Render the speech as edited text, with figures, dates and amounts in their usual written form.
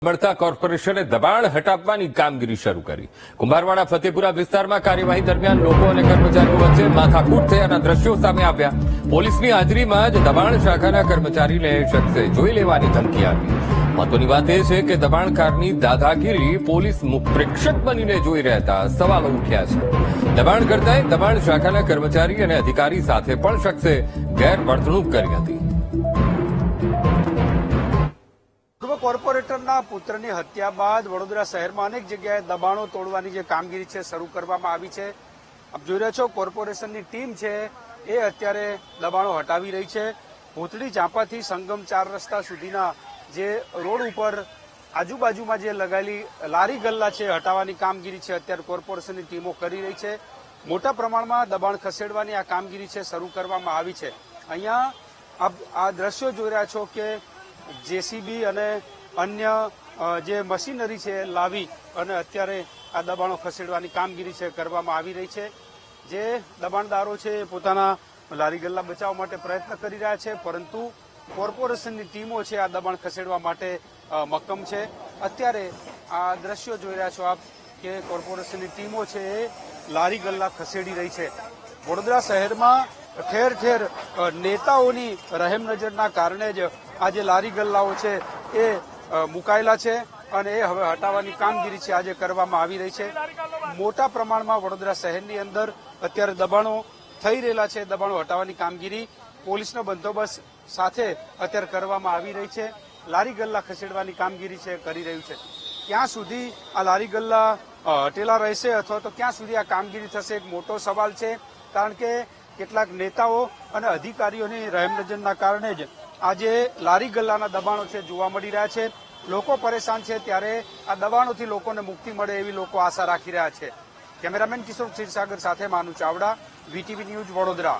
મળતા કોર્પોરેશને દબાણ હટાવવાની કામગીરી શરૂ કરી। કુંભારવાડા ફતેપુરા વિસ્તારમાં કાર્યવાહી દરમિયાન લોકો અને કર્મચારીઓ વચ્ચે માથાકૂટ થયાના દ્રશ્યો સામે આવ્યા। પોલીસની હાજરીમાં જ દબાણ શાખાના કર્મચારીને શખ્સે જોઈ લેવાની ધમકી આપી। મહત્વની વાત એ છે કે દબાણકારની દાદાગીરી પોલીસ પ્રેક્ષક બનીને જોઈ રહેતા સવાલો ઉઠ્યા છે। દબાણ કરતાંય દબાણ શાખાના કર્મચારી અને અધિકારી સાથે પણ શખ્સે ગેરવર્તણૂક કરી હતી। પૂર્વ કોર્પોરેટરના પુત્રની હત્યા બાદ વડોદરા શહેરમાં અનેક જગ્યાએ દબાણો તોડવાની જે કામગીરી છે શરૂ કરવામાં આવી છે। આપ જોઈ રહ્યા છો કોર્પોરેશનની ટીમ છે એ અત્યારે દબાણો હટાવી રહી છે। ભૂતળી ચાંપાથી સંગમ 4 રસ્તા સુધીના જે રોડ ઉપર આજુબાજુમાં જે લગાયેલી લારી ગલ્લા છે હટાવવાની કામગીરી છે અત્યારે કોર્પોરેશનની ટીમો કરી રહી છે। મોટા પ્રમાણમાં દબાણ ખસેડવાની આ કામગીરી છે શરૂ કરવામાં આવી છે। અહીંયા આપ આ દ્રશ્યો જોઈ રહ્યા છો કે જેસીબી અને અન્ય જે મશીનરી છે લાવી અને અત્યારે આ દબાણો ખસેડવાની કામગીરી છે કરવામાં આવી રહી છે। જે દબાણદારો છે પોતાના લારી ગલ્લા બચાવવા માટે પ્રયત્ન કરી રહ્યા છે, પરંતુ કોર્પોરેશનની ટીમો છે આ દબાણ ખસેડવા માટે મક્કમ છે। અત્યારે આ દ્રશ્યો જોઈ રહ્યા છો આપ કે કોર્પોરેશનની ટીમો છે એ લારી ગલ્લા ખસેડી રહી છે। વડોદરા શહેરમાં ઠેર ઠેર નેતાઓની રહેમ નજરના કારણે જ આ જે લારી ગલ્લાઓ છે એ મુકાયેલા છે અને એ હવે હટાવવાની કામગીરી છે આજે કરવામાં આવી રહી છે। મોટા પ્રમાણમાં વડોદરા શહેરની અંદર અત્યારે દબાણો થઈ રહેલા છે। દબાણો હટાવવાની કામગીરી પોલીસનો બંદોબસ્ત સાથે અત્યારે કરવામાં આવી રહી છે। લારી ગલ્લા ખસેડવાની કામગીરી છે કરી રહ્યું છે। ક્યાં સુધી આ લારી ગલ્લા હટેલા રહેશે અથવા તો ક્યાં સુધી આ કામગીરી થશે એક મોટો સવાલ છે, કારણ કે કેટલાક નેતાઓ અને અધિકારીઓની રહેમ નજરના કારણે જ આજે લારી ગલ્લાના દબાણો છે જોવા મળી રહ્યા છે। લોકો પરેશાન છે ત્યારે આ દબાણોથી લોકોને મુક્તિ મળે એવી લોકો આશા રાખી રહ્યા છે। કેમેરામેન કિશોર ક્ષીરસાગર સાથે માનુ ચાવડા, વીટીવી ન્યૂઝ, વડોદરા।